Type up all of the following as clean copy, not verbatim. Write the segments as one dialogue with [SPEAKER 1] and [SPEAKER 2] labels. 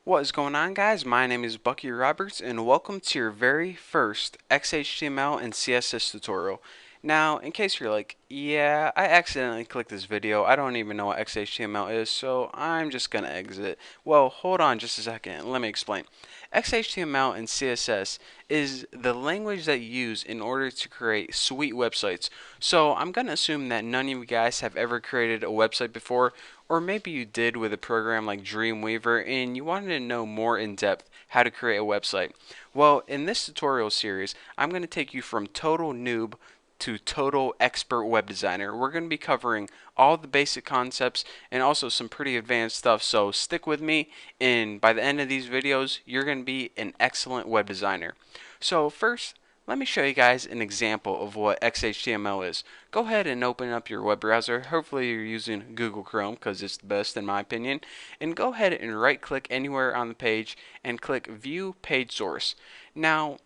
[SPEAKER 1] What is going on, guys? My name is Bucky Roberts and welcome to your very first XHTML and CSS tutorial. Now, in case you're like, yeah, I accidentally clicked this video, I don't even know what XHTML is, so I'm just gonna exit. Well, hold on just a second, let me explain. XHTML and CSS is the language that you use in order to create sweet websites. So I'm gonna assume that none of you guys have ever created a website before, or maybe you did with a program like Dreamweaver and you wanted to know more in depth how to create a website. Well, in this tutorial series, I'm going to take you from total noob to total expert web designer. We're going to be covering all the basic concepts and also some pretty advanced stuff, so stick with me and by the end of these videos, you're going to be an excellent web designer. So first, let me show you guys an example of what XHTML is. Go ahead and open up your web browser. Hopefully you're using Google Chrome because it's the best in my opinion. And go ahead and right click anywhere on the page and click View Page Source. Now,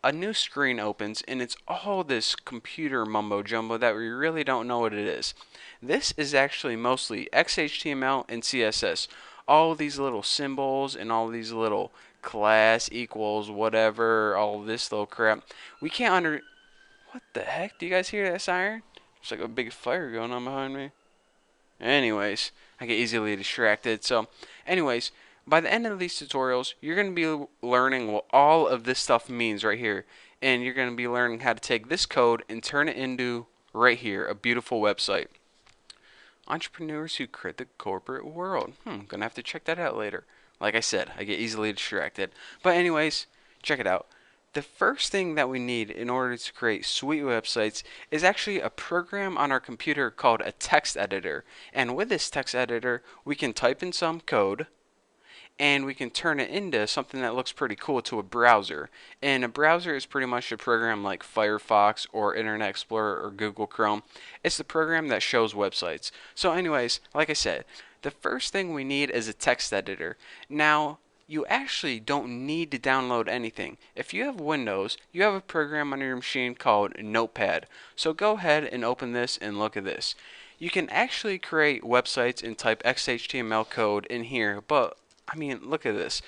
[SPEAKER 1] a new screen opens and it's all this computer mumbo jumbo that we really don't know what it is. This is actually mostly XHTML and CSS. All these little symbols and all these little class equals whatever, all this little crap. We can't What the heck? Do you guys hear that siren? There's like a big fire going on behind me. Anyways, I get easily distracted. Anyways, by the end of these tutorials, you're going to be learning what all of this stuff means right here. And you're going to be learning how to take this code and turn it into, right here, a beautiful website. Entrepreneurs who create the corporate world. Gonna have to check that out later. Like I said, I get easily distracted. But anyways, check it out. The first thing that we need in order to create sweet websites is actually a program on our computer called a text editor. And with this text editor, we can type in some code and we can turn it into something that looks pretty cool to a browser. And a browser is pretty much a program like Firefox or Internet Explorer or Google Chrome. It's the program that shows websites. So anyways, like I said, the first thing we need is a text editor. Now, you actually don't need to download anything. If you have Windows, you have a program on your machine called Notepad. So go ahead and open this and look at this. You can actually create websites and type XHTML code in here, but I mean, look at this.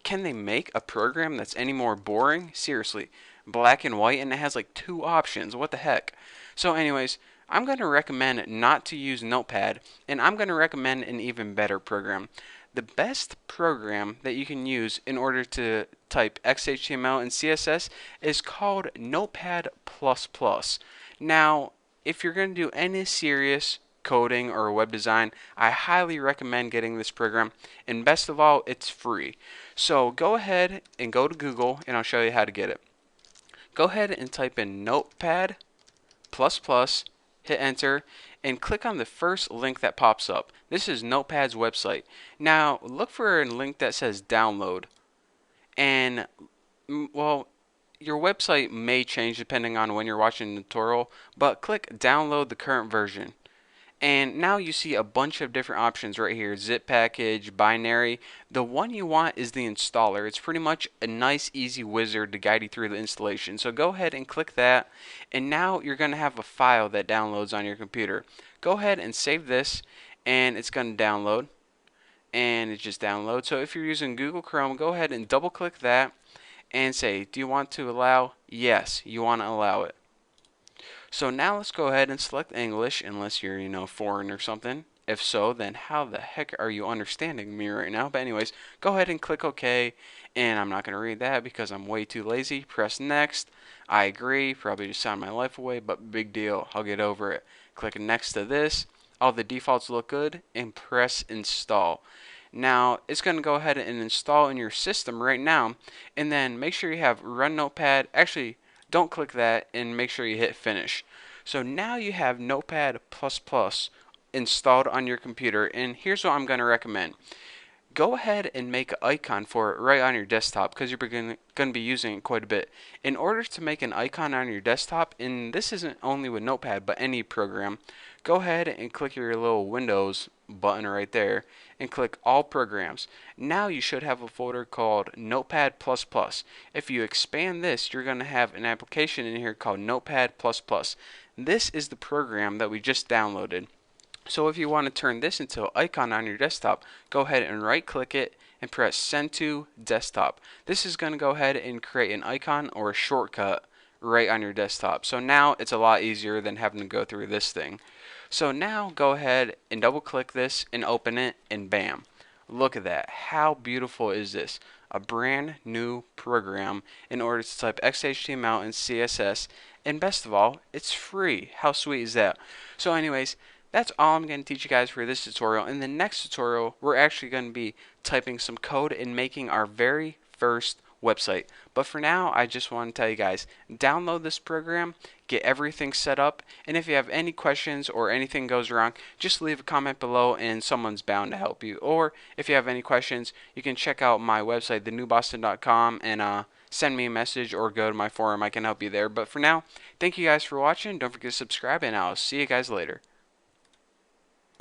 [SPEAKER 1] Can they make a program that's any more boring? Seriously, black and white, and it has like two options. What the heck? So anyways, I'm going to recommend not to use Notepad, and I'm going to recommend an even better program. The best program that you can use in order to type XHTML and CSS is called Notepad++. Now, if you're going to do any serious coding or web design, I highly recommend getting this program, and best of all, it's free. So go ahead and go to Google and I'll show you how to get it. Go ahead and type in Notepad++, hit enter, and click on the first link that pops up. This is Notepad's website. Now look for a link that says download, and well, your website may change depending on when you're watching the tutorial, but click download the current version. And now you see a bunch of different options right here. Zip package, binary. The one you want is the installer. It's pretty much a nice easy wizard to guide you through the installation. So go ahead and click that. And now you're going to have a file that downloads on your computer. Go ahead and save this and it's going to download. And it just downloads. So if you're using Google Chrome, go ahead and double click that and say, do you want to allow? Yes, you want to allow it. So now let's go ahead and select English, unless you're, foreign or something. If so, then how the heck are you understanding me right now? But anyways, go ahead and click OK, and I'm not going to read that because I'm way too lazy. Press next. I agree, probably just sound my life away, but big deal, I'll get over it. Click next to this. All the defaults look good, and press install. Now, it's going to go ahead and install in your system right now, and then make sure you have Run Notepad. Actually, don't click that and make sure you hit finish. So now you have Notepad++ installed on your computer, and here's what I'm going to recommend. Go ahead and make an icon for it right on your desktop because you're going to be using it quite a bit. In order to make an icon on your desktop, and this isn't only with Notepad but any program, go ahead and click your little Windows button right there and click all programs. Now you should have a folder called Notepad++. If you expand this, you're going to have an application in here called Notepad++. This is the program that we just downloaded. So if you want to turn this into an icon on your desktop, go ahead and right click it and press send to desktop. This is going to go ahead and create an icon or a shortcut right on your desktop. So now it's a lot easier than having to go through this thing. So now go ahead and double click this and open it, and bam. Look at that. How beautiful is this? A brand new program in order to type XHTML and CSS, and best of all, it's free. How sweet is that? So anyways, that's all I'm going to teach you guys for this tutorial. In the next tutorial, we're actually going to be typing some code and making our very first website. But for now, I just want to tell you guys, download this program, get everything set up, and if you have any questions or anything goes wrong, just leave a comment below and someone's bound to help you. Or if you have any questions, you can check out my website, thenewboston.com, and send me a message or go to my forum. I can help you there. But for now, thank you guys for watching. Don't forget to subscribe, and I'll see you guys later.